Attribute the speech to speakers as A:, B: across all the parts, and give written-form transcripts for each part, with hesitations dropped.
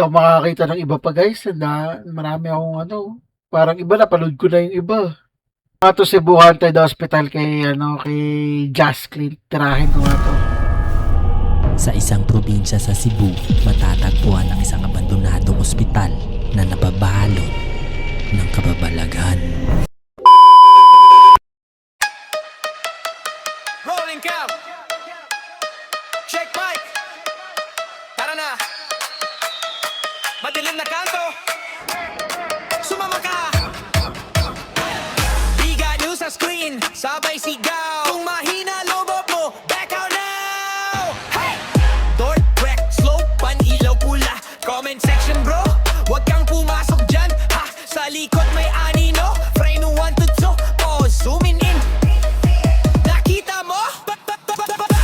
A: Ako makakita ng iba pa guys na marami akong parang iba na panood ko na yung iba. To Cebu Haunted Hospital kay Just Clint. Tirahin ko nga to.
B: Sa isang probinsya sa Cebu, matatagpuan ang isang abandonadong ospital na nababalot ng kababalaghan.
C: Rolling cam. Check mic. Tara na. Madilim na kanto. Sumama ka. Biga nyo sa screen. Sabay sigaw. Kung mahina lobot mo, back out now. Hey! Door crack, slow, pan-ilaw pula. Comment section bro. Huwag kang pumasok dyan. Ha! Sa likod may anino. Frame 1 to 2. Pause, zooming in. Nakita mo?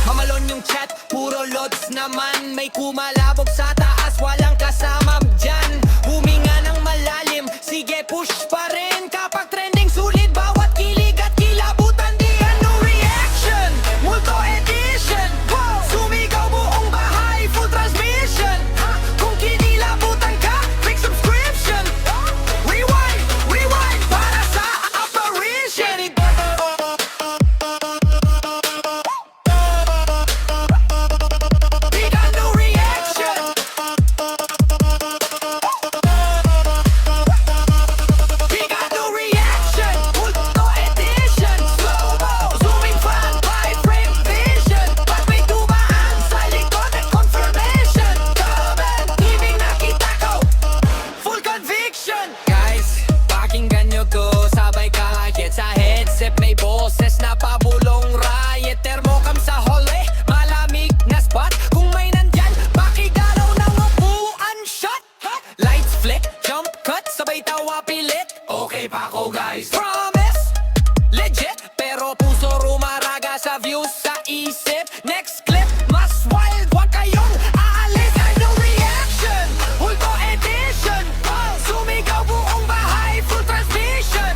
C: Mamalon yung chat, puro lods naman. May kumalabog sa taas, walang kasama dyan. Huminga ng malalim, sige push pa rin. Kapag trending sulit, bawat kilig at kilabutan. Di ano reaction, multo edition. Wow! Sumigaw buong bahay, full transmission. Ha? Kung kinilabutan ka, click subscription. Rewind, rewind, para sa apparition. Big ano reaction. Big ano reaction. Multo edition. Slow-mo, zooming fan, 5-frame vision. Pag may dumaan sa likod at confirmation. Comment, ibig nakita ko, full conviction. Guys, pakinggan nyo to, sabay kakakit sa headset. May boses na pabulong riot. Thermocam sa hole, malamig na spot. Kung may nandyan, pakigalaw ng upuan shot. Lights flick, jump cut, sabay tawa pilit. Okay pa ako guys, promise, legit. Pero puso rumaraga sa views sa isip. Next clip, mas wild, wag kayong aalis. Ano reaction, multo edition. Sumigaw buong bahay, full transmission.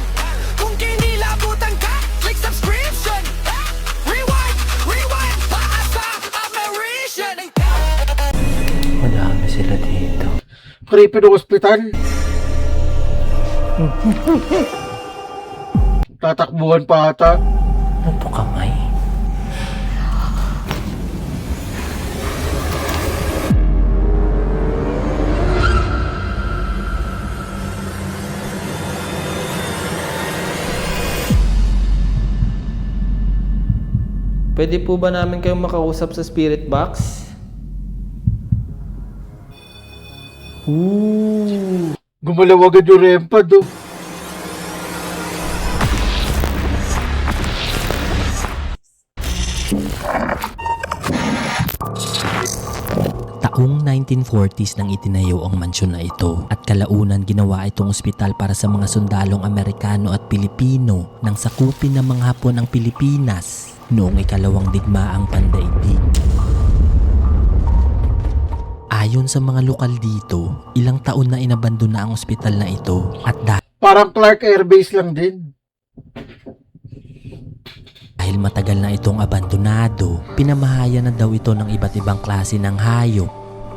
C: Kung kinilabutan ka, click subscription. Rewind, rewind, para sa apparition.
D: Madami sila dito.
A: Creepy ng ospital. Tatakbuhan pa ata.
D: Ano to, kamay?
E: Pwede po ba namin kayong makausap sa spirit box?
A: Gumalaw agad yung rempad oh.
B: Taong 1940s nang itinayo ang mansyon na ito at kalaunan ginawa itong ospital para sa mga sundalong Amerikano at Pilipino nang sakupin ng mga Hapon ang Pilipinas noong ikalawang digmaang pandaigdig. Ayon sa mga lokal dito, ilang taon na inabandon na ang ospital na ito at
A: Parang Clark Air Base lang din.
B: dahil matagal na itong abandonado, pinamahaya na daw ito ng iba't ibang klase ng hayop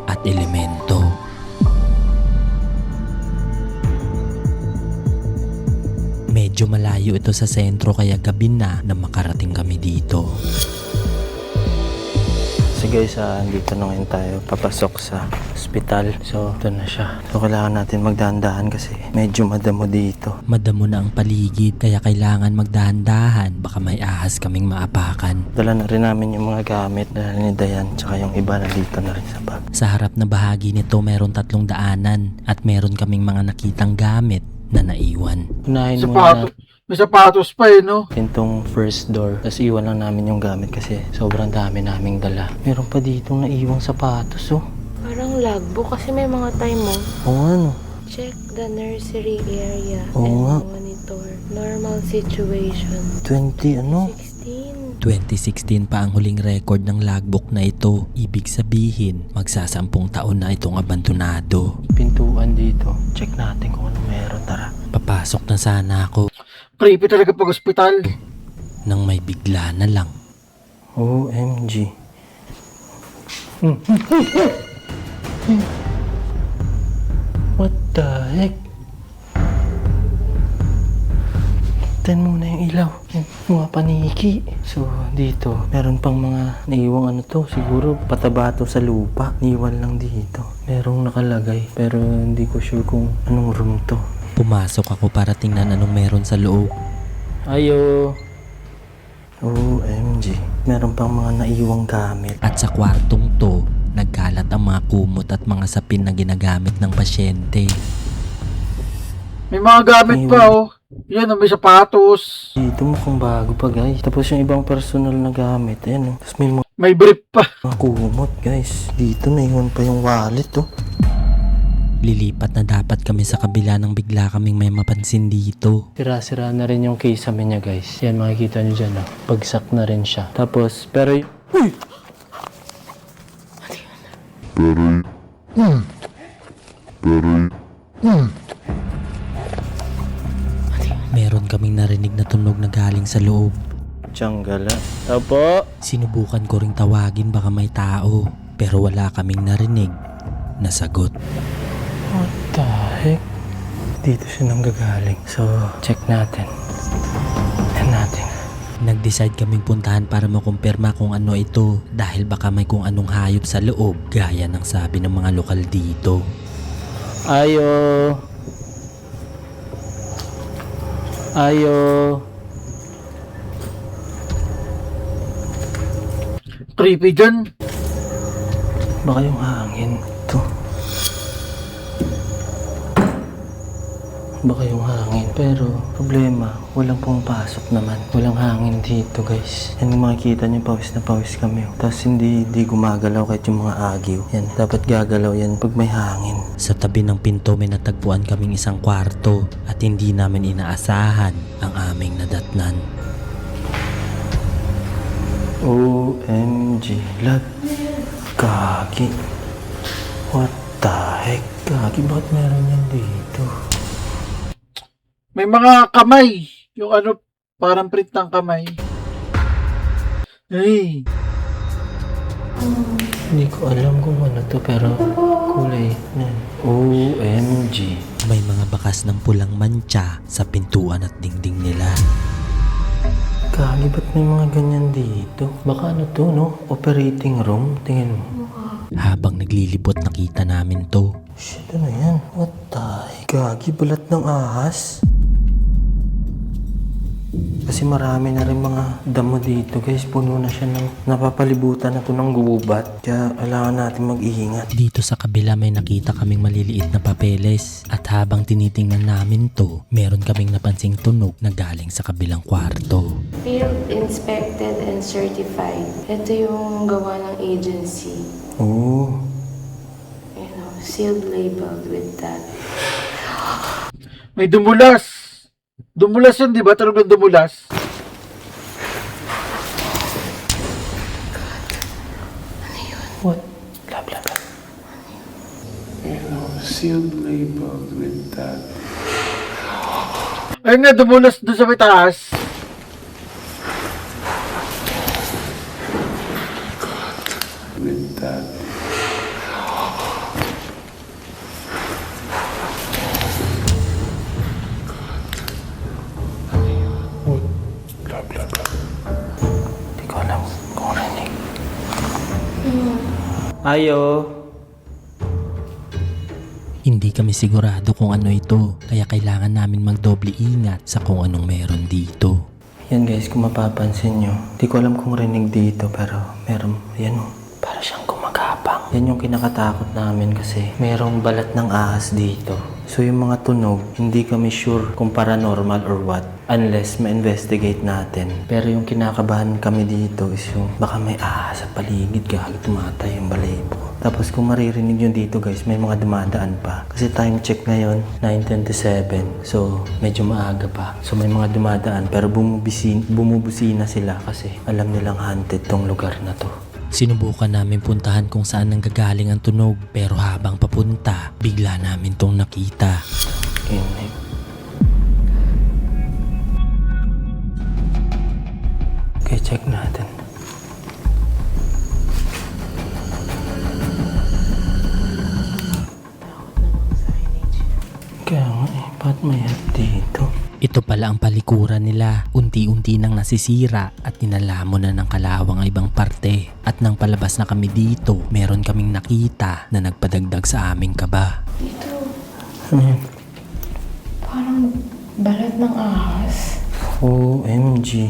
B: at elemento. Medyo malayo ito sa sentro kaya gabi na makarating kami dito.
D: So guys, dito na ngayon tayo papasok sa ospital. So ito na siya. So kailangan natin magdahan-dahan kasi medyo madamo dito.
B: Madamo na ang paligid kaya kailangan magdahan-dahan, baka may ahas kaming maapakan.
D: Dala na rin namin yung mga gamit na ni Dayan, tsaka yung iba na dito na rin sa bag.
B: Sa harap na bahagi nito meron 3 daanan at meron kaming mga nakitang gamit na naiwan.
D: Unahin muna
A: Sapatos. May sapatos pa no?
D: natin tong first door. Tapos iwan lang namin yung gamit kasi sobrang dami naming dala. Meron pa dito na iwang sapatos oh.
F: Parang logbook kasi may mga time mo.
D: Oo ano.
F: Check the nursery area
D: Oo
F: and
D: nga.
F: monitor normal situation.
D: 20 ano?
F: 16.
B: 2016 pa ang huling record ng logbook na ito. Ibig sabihin, magsasampung taon na itong abandonado.
D: Pintuan dito. Check natin kung ano meron. Tara.
B: Papasok na sana ako
A: Creepy talaga pag ospital.
B: nang may bigla na lang.
D: OMG. What the heck? Tan muna yung ilaw. Yung mga paniki. So, dito, meron pang mga naiwang ano to. Siguro pataba to sa lupa. Niwan lang dito. Merong nakalagay. Pero hindi ko sure kung anong room to.
B: Pumasok ako para tingnan anong meron sa loob.
D: Ayo! OMG. Meron pang mga naiwang gamit.
B: At sa kwartong to, nagkalat ang mga kumot at mga sapin na ginagamit ng pasyente.
A: May mga gamit pa, oh. Yan, may sapatos.
D: Dito mukhang bago pa, guys. Tapos yung ibang personal na gamit. Ayan, oh. Tapos may
A: May brief pa.
D: mga kumot, guys. Dito naiwan pa yung wallet, oh.
B: Lilipat na dapat kami sa kabila nang bigla kaming may mapansin dito.
D: Sira-sira na rin yung kisame niya, guys. Yan, makikita nyo dyan, oh. Bagsak na rin siya. Tapos, pero Uy!
B: Meron kaming narinig na tunog na galing sa loob.
D: Tiyang-gala. Tapo!
B: Sinubukan ko ring tawagin baka may tao, pero wala kaming narinig na sagot.
D: What the heck? Dito siya nanggagaling. So, check natin. Yan natin.
B: Nag-decide kaming puntahan para makumpirma kung ano ito dahil baka may kung anong hayop sa loob gaya ng sabi ng mga lokal dito.
D: Ayo! Ayo!
A: Creepy dyan.
D: Baka yung hangin. Ito. Baka yung hangin. Pero, problema, walang pumapasok naman. Walang hangin dito, guys. Yan yung makikita nyo, pawis na pawis kami. Oh. Tapos hindi gumagalaw kahit yung mga agiw. Yan, dapat gagalaw yan pag may hangin.
B: Sa tabi ng pinto may natagpuan kaming isang kwarto at hindi namin inaasahan ang aming nadatnan.
D: OMG, lag. Gagi. What the heck? Gagi, bakit meron yan dito?
A: May mga kamay. Yung ano, parang print ng kamay. Ay,
D: Hindi ko alam kung ano to, pero kulay na. OMG.
B: May mga bakas ng pulang mantsa sa pintuan at dingding nila.
D: Gagi, ba't may mga ganyan dito? Baka ano to, no? Operating room? Tingin mo.
B: Habang naglilibot nakita namin to.
D: Shit, ano yan? What the heck? Gagi, balat ng ahas? Kasi marami na rin mga damo dito, guys. Puno na siya ng napapalibutan na to ng gubat. Kaya kailangan natin mag-iingat.
B: Dito sa kabila may nakita kaming maliliit na papeles at habang tinitingnan namin to, meron kaming napansing tunog na galing sa kabilang kwarto.
F: Field inspected and certified. Ito yung gawa ng agency.
D: Oo.
F: You know, sealed labeled with that.
A: may dumulas. Dumulas yun, di ba? Talagang dumulas.
D: What? Blah, blah, blah.
G: Sealed labeled with that.
A: Ayun nga, dumulas doon sa may taas.
G: With that. Blah, blah, blah.
D: Hindi ko alam kung rinig. Ayo.
B: Hindi kami sigurado kung ano ito, kaya kailangan namin magdoble ingat sa kung anong meron dito.
D: Yan guys, kung mapapansin nyo, di ko alam kung rinig dito, pero meron, yan o, para siyang gumagapang. Yan yung kinakatakot namin kasi merong balat ng ahas dito. So yung mga tunog, hindi kami sure kung paranormal or what, unless ma-investigate natin. Pero yung kinakabahan kami dito is yung baka may ahas sa paligid, gagi tumatay yung balahibo. Tapos kung maririnig nyo dito guys, may mga dumadaan pa. Kasi time check ngayon, 9:27. So, medyo maaga pa. So, may mga dumadaan pero bumubusina sila kasi alam nilang haunted tong lugar na to.
B: Sinubukan namin puntahan kung saan nanggagaling ang tunog pero habang papunta, bigla namin tong nakita.
D: Inig. Okay, check natin. Kaya nga eh, ba't may head dito?
B: Ito pala ang palikuran nila. Unti-unti nang nasisira at nilalamon na ng kalawang ang ibang parte. At nang palabas na kami dito, meron kaming nakita na nagpadagdag sa aming kaba.
F: Dito,
D: Ano yun?
F: parang balat ng ahas.
D: OMG.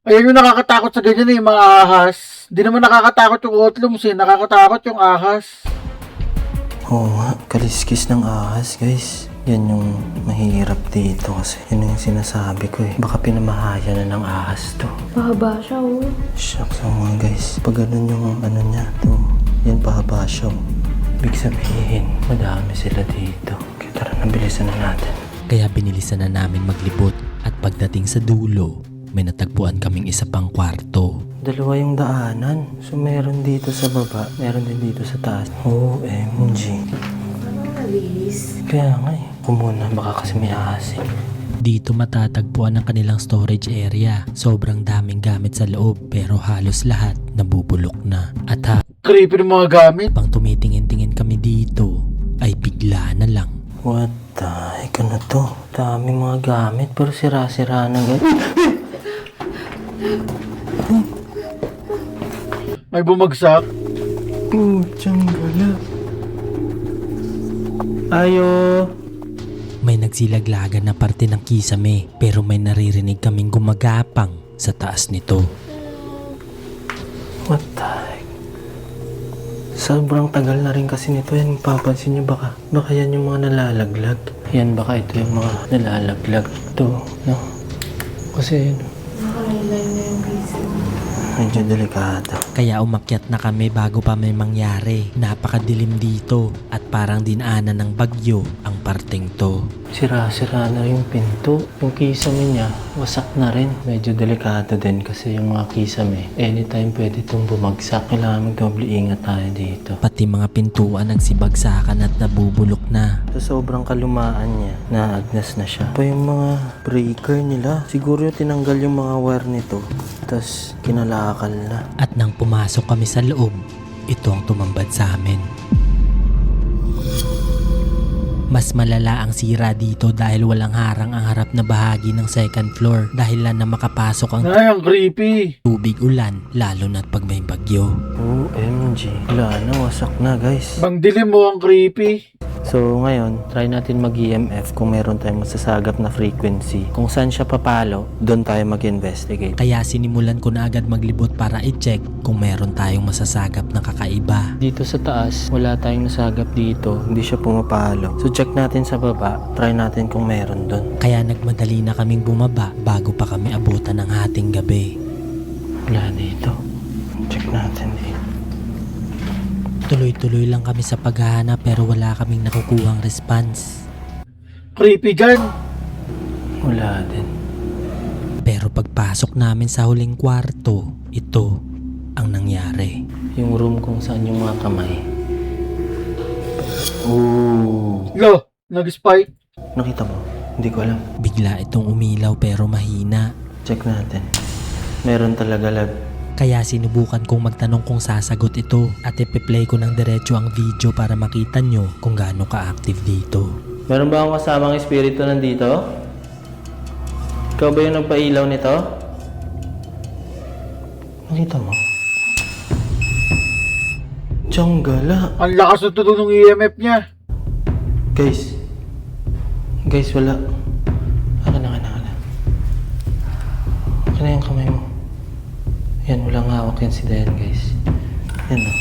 A: Ayun yung nakakatakot sa ganyan eh, yung mga ahas. Di naman nakakatakot yung otlums eh, nakakatakot yung ahas.
D: Oo nga, kaliskis ng ahas guys. Yan yung mahirap dito kasi yun yung sinasabi ko eh. Baka pinamahaya na ng ahas to.
F: Mahaba siya, oh.
D: Shucks mga guys. Pag ganun yung ano niya to, yan pahaba siya. Ibig sabihin, madami sila dito. Kaya tara, nabilisan na natin.
B: Kaya binilisan na namin maglibot at pagdating sa dulo, may natagpuan kaming isa pang kwarto.
D: Dalawa yung daanan. So meron dito sa baba, meron din dito sa taas. OMG.
F: Ano alis?
D: Kaya nga eh. Kumuna, baka kasi may ahas eh.
B: Dito matatagpuan ang kanilang storage area. Sobrang daming gamit sa loob pero halos lahat nabubulok na. At
A: Creepy ng mga gamit.
B: habang tumitingin-tingin kami dito, ay bigla na lang.
D: What the heck, ano to? Daming mga gamit pero sira-sira na guys.
A: May bumagsak.
D: Puchang gala. Ayo.
B: May nagsilaglagan na parte ng kisame pero may naririnig kaming gumagapang sa taas nito.
D: What the heck? Sobrang tagal na rin kasi nito yan. Papansin nyo baka yan yung mga nalalaglag. Yan baka ito yung mga nalalaglag. Ito, no? Kasi yun,
F: Nakalaylay na yung piso.
D: medyo delikado.
B: Kaya umakyat na kami bago pa may mangyari. Napakadilim dito at parang dinaanan ng bagyo ang parteng to.
D: Sira-sira na yung pinto. Yung kisame niya, wasak na rin. Medyo delikado din kasi yung mga kisame, anytime pwede itong bumagsak. Kailangan mag-doble ingat tayo dito.
B: Pati mga pintuan nagsibagsakan at nabubulok na.
D: Sa sobrang kalumaan niya, naagnas na siya. Pa yung mga breaker nila, siguro yung tinanggal yung mga wire nito. Tapos kinalakal na.
B: At nang pumasok kami sa loob, ito ang tumambad sa amin. Mas malala ang sira dito dahil walang harang ang harap na bahagi ng second floor dahil lang na makapasok ang
A: Ay, ang creepy.
B: tubig ulan lalo na't pag may bagyo.
D: OMG. Wala na, wasak na guys.
A: Bang dilim mo, ang creepy.
D: So ngayon, try natin mag-EMF kung meron tayong masasagap na frequency. Kung saan siya papalo, doon tayo mag-investigate.
B: Kaya sinimulan ko na agad maglibot para i-check kung meron tayong masasagap na kakaiba.
D: Dito sa taas, wala tayong nasagap dito. Hindi siya pumapalo. So check natin sa baba, try natin kung meron doon.
B: Kaya nagmadali na kaming bumaba bago pa kami abutan ng hating gabi.
D: Wala dito. Check natin dito.
B: Tuloy-tuloy lang kami sa paghahanap pero wala kaming nakukuhang response.
A: Creepy dyan.
D: Wala din.
B: Pero pagpasok namin sa huling kwarto, ito ang nangyari.
D: Yung room kung saan yung mga kamay. Ooh.
A: Lo, nag-spike.
D: Nakita mo? Hindi ko alam.
B: Bigla itong umilaw pero mahina.
D: Check natin. Meron talaga lag.
B: Kaya sinubukan kong magtanong kung sasagot ito at ipi-play ko ng diretso ang video para makita nyo kung gaano ka-active dito.
E: Meron ba akong kasamang espiritu nandito? Ikaw ba yung nagpailaw nito?
D: Nakita mo? Tiyonggala.
A: Ang lakas ng tunog ng EMF niya.
D: Guys. Guys, wala. Akin na. Akin na yung kamay mo. Yan, walang hawak yan si Dayan, guys. Yan o.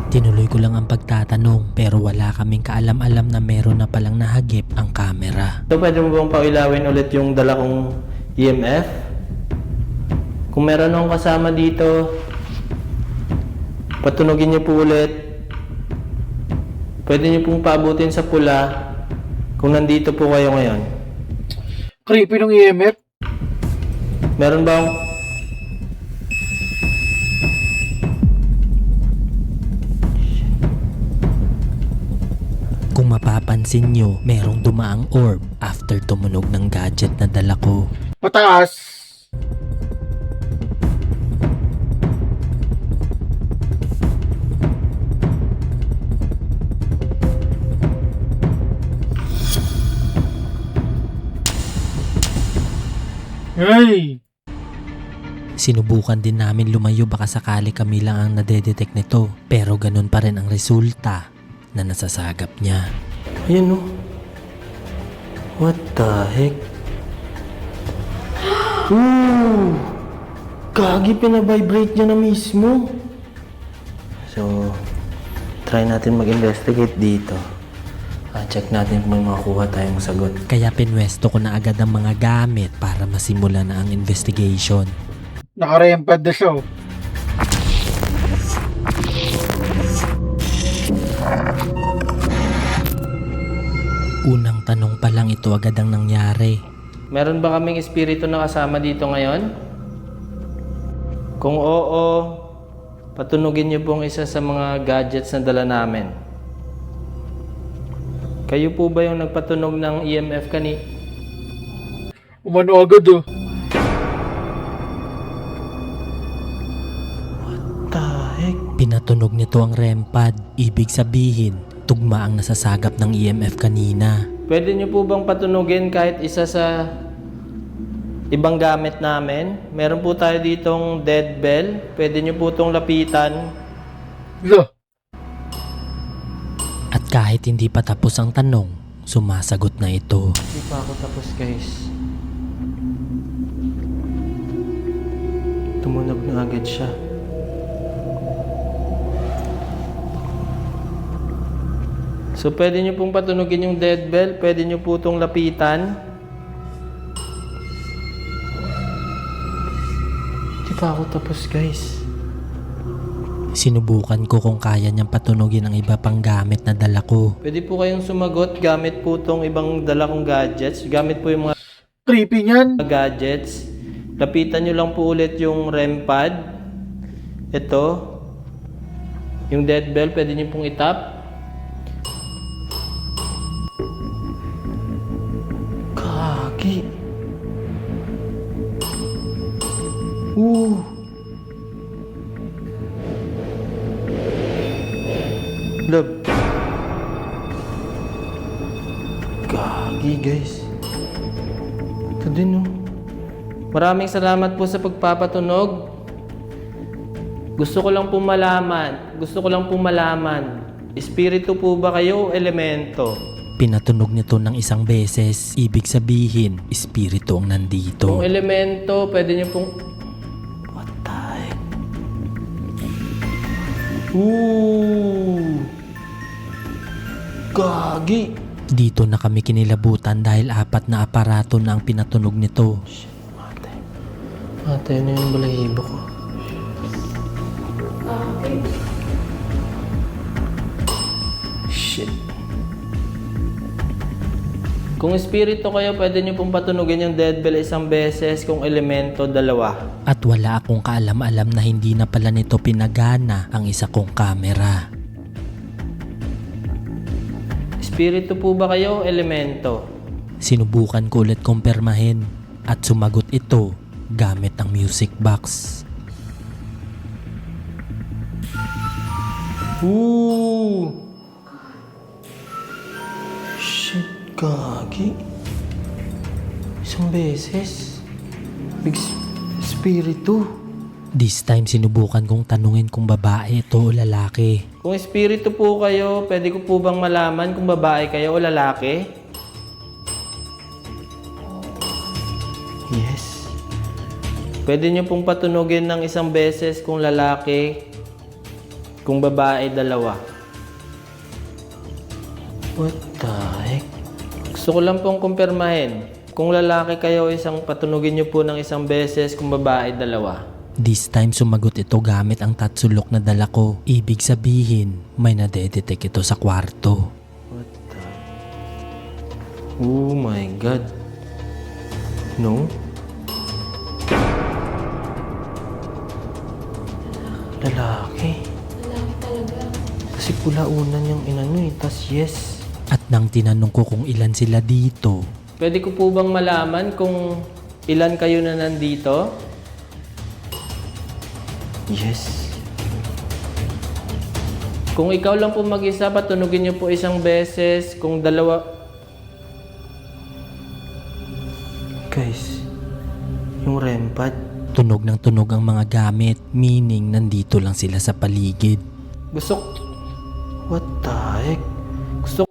B: Tinuloy ko lang ang pagtatanong pero wala kaming kaalam-alam na meron na palang nahagip ang camera.
E: So, pwede mo bang pailawin ulit yung dala kong EMF? Kung meron akong kasama dito, patunogin niyo po ulit. Pwede niyo pong paabutin sa pula kung nandito po kayo ngayon.
A: Creepy ng EMF.
E: Meron ba akong...
B: Kung mapapansin nyo, merong dumaang orb after tumunog ng gadget na dala ko.
A: Pataas. Ay!
B: Sinubukan din namin lumayo baka sakali kami lang ang nadedetect nito. Pero ganun pa rin ang resulta na nasasagap niya.
D: Ayan oh. What the heck? Ooh! Gagi, pinabibrate niya na mismo. So, try natin mag-investigate dito. Check natin kung may makuha tayong sagot.
B: Kaya pinwesto ko na agad ang mga gamit para masimula na ang investigation.
A: Nakarempad na siya. Oh.
B: Unang tanong pa lang ito agad ang nangyari.
E: Meron ba kaming espiritu na kasama dito ngayon? Kung oo, patunugin niyo pong isa sa mga gadgets na dala namin. Kayo po ba yung nagpatunog ng EMF
A: Umano agad oh.
D: The heck?
B: Pinatunog nito ang REM pad. Ibig sabihin, tugma ang nasasagap ng EMF kanina.
E: Pwede niyo po bang patunugin kahit isa sa ibang gamit namin? Meron po tayo ditong dead bell. Pwede niyo po itong lapitan.
A: Lo.
B: At kahit hindi pa tapos ang tanong, sumasagot na ito.
E: Hindi pa ako tapos, guys.
D: Tumunog na agad siya.
E: So, pwede nyo pong patunugin yung dead bell. Pwede nyo po itong lapitan.
D: Di pa ako tapos, guys.
B: Sinubukan ko kung kaya niyang patunugin ang iba pang gamit na dala ko.
E: Pwede po kayong sumagot gamit po itong ibang dala kong gadgets. Gamit po yung mga
A: Creepy niyan.
E: gadgets. Lapitan nyo lang po ulit yung REM pad. Ito. Yung dead bell, pwede nyo pong itap.
D: Gagi. Ooh. Love. Gagi, guys. Ito din, oh.
E: Maraming salamat po sa pagpapatunog. Gusto ko lang po malaman. Espiritu po ba kayo o elemento?
B: Pinatunog nito ng isang beses. Ibig sabihin, espiritu ang
E: Kung
B: nandito.
E: elemento, pwede nyo pong...
D: What the heck?
E: Ooh!
D: Gagi.
B: Dito na kami kinilabutan dahil 4 na aparato na ang pinatunog nito.
D: Ate, ano yung balahibo ko? Shit.
E: Kung espiritu kayo, pwede nyo pong patunugin yung dead bell isang beses. Kung elemento, 2.
B: At wala akong kaalam-alam na hindi na pala nito pinagana ang isa kong kamera.
E: Espiritu po ba kayo o elemento?
B: Sinubukan ko ulit kumpirmahin at sumagot ito gamit ang music box.
E: Ooh!
D: Shit, gagi. Isang beses. Big spiritu.
B: This time sinubukan kong tanungin kung babae ito o lalaki.
E: Kung espiritu po kayo, pwede ko po bang malaman kung babae kayo o lalaki?
D: Yes.
E: Pwede nyo pong patunugin ng isang beses kung lalaki, kung babae, 2.
D: What the heck?
E: Gusto ko lang pong kumpirmahin. Kung lalaki kayo, patunugin nyo po ng isang beses, kung babae, 2.
B: This time sumagot ito gamit ang tatsulok na dala ko. Ibig sabihin, may nadedetect ito sa kwarto.
D: What the... Oh my God. No? Lalaki.
F: Lalaki talaga.
D: Kasi pula unan yung inano eh. Tas yes.
B: At nang tinanong ko kung ilan sila dito,
E: Pwede ko po bang malaman kung ilan kayo na nandito?
D: Yes.
E: Kung ikaw lang po mag-isa, patunugin nyo po isang beses. Kung 2...
D: Guys. yung REM pad.
B: Tunog ng tunog ang mga gamit, meaning nandito lang sila sa paligid.
D: What the heck?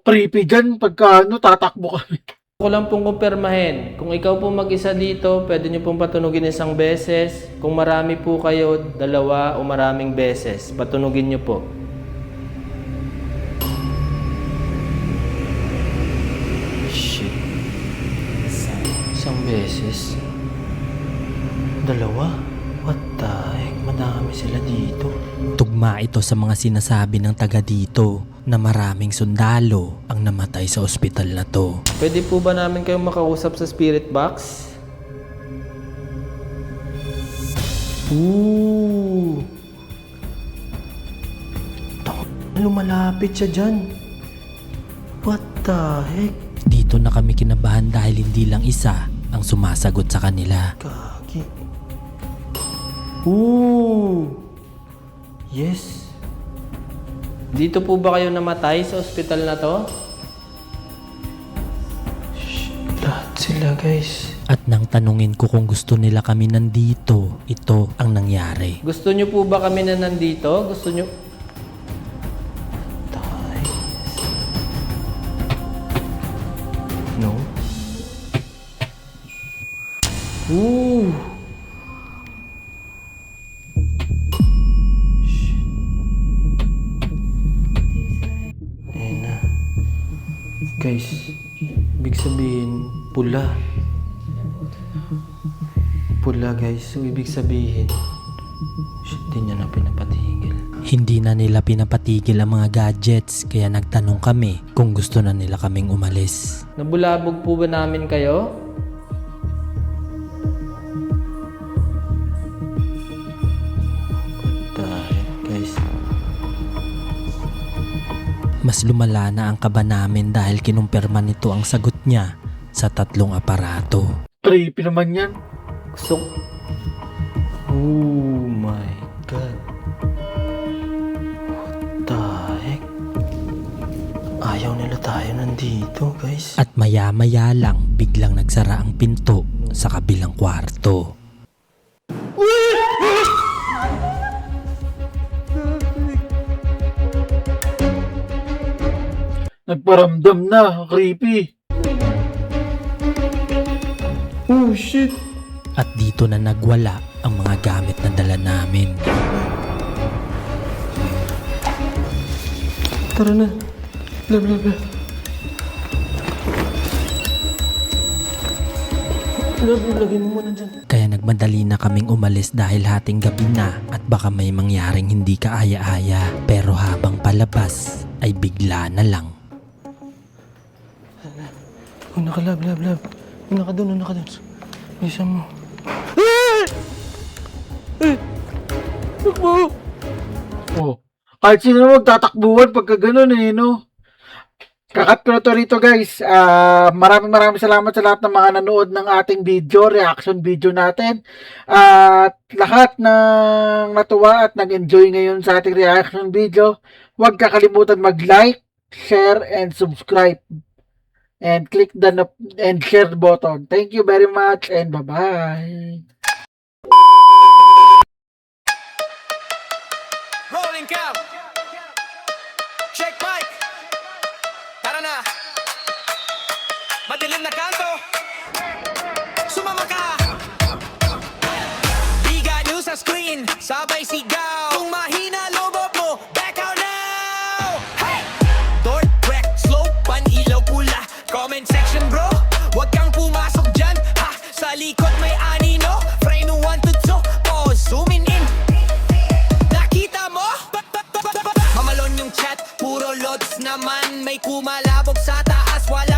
A: Creepy dyan pagka tatakbo kami.
E: Ko lang pong kumpirmahin. Kung ikaw po mag-isa dito, pwede nyo pong patunugin isang beses. Kung marami po kayo, 2 o maraming beses, patunugin nyo po.
D: Shit. Isang beses. 2? What the heck? Madami sila dito.
B: Tugma ito sa mga sinasabi ng taga dito na maraming sundalo ang namatay sa ospital na to.
E: Pwede po ba namin kayong makausap sa spirit box?
D: Ooh! Lumalapit siya dyan. What the heck?
B: Dito na kami kinabahan dahil hindi lang isa ang sumasagot sa kanila.
D: Kaki. Ooh! Yes.
E: Dito po ba kayo namatay sa ospital na to?
D: Lahat sila, guys.
B: At nang tanungin ko kung gusto nila kami nandito, ito ang nangyari.
E: Gusto nyo po ba kami na nandito? Gusto nyo...
D: No? Ooh! Ayan na. Guys, ibig sabihin, pula. Pula, guys. So, ibig sabihin, shit, di niya na pinapatigil.
B: Hindi na nila pinapatigil ang mga gadgets kaya nagtanong kami kung gusto na nila kaming umalis.
E: Nabulabog po ba namin kayo?
D: Dahil, guys.
B: Mas lumala na ang kaba namin dahil kinumpirma nito ang sagot niya sa 3 aparato.
A: Creepy naman yan.
E: Gusto...
D: Oh my God. What the heck? Ayaw nila tayo nandito, guys.
B: At maya-maya lang biglang nagsara ang pinto sa kabilang kwarto.
A: Nagparamdam na. Creepy.
D: Oh shit!
B: At dito na nagwala ang mga gamit na dala namin.
D: Tara na. Blah, blah, blah. Lagay mo muna dyan.
B: Kaya nagmadali na kaming umalis dahil hating gabi na at baka may mangyaring hindi kaaya-aya. Pero habang palabas ay bigla na lang.
D: Oh, nakalab. Naka doon. Isa mo.
A: Oh. Kahit sino magtatakbuhan pagka ganun no? Kakat ko na to rito guys. Maraming salamat sa lahat ng mga nanood ng ating video, reaction video natin. At lahat ng natuwa at nag-enjoy ngayon sa ating reaction video, huwag kakalimutan mag-like, share, and subscribe. And click the and share button. Thank you very much and bye-bye.
C: Rolling cam. Check mic. Tara na. Madilim na kanto. Sumama ka. Biga nyo sa screen. Sabay sigaw. Kung mahina lobot mo, back out now. Hey! Door, crack, slope, pan-ilaw, pula. Comment section bro. Huwag kang pumasok dyan. Ha! Sa likod may anino. Frame 1 to 2. Pause, zooming in. Nakita mo? Mamalon yung chat, puro loads naman. May kumalabog sa taas, wala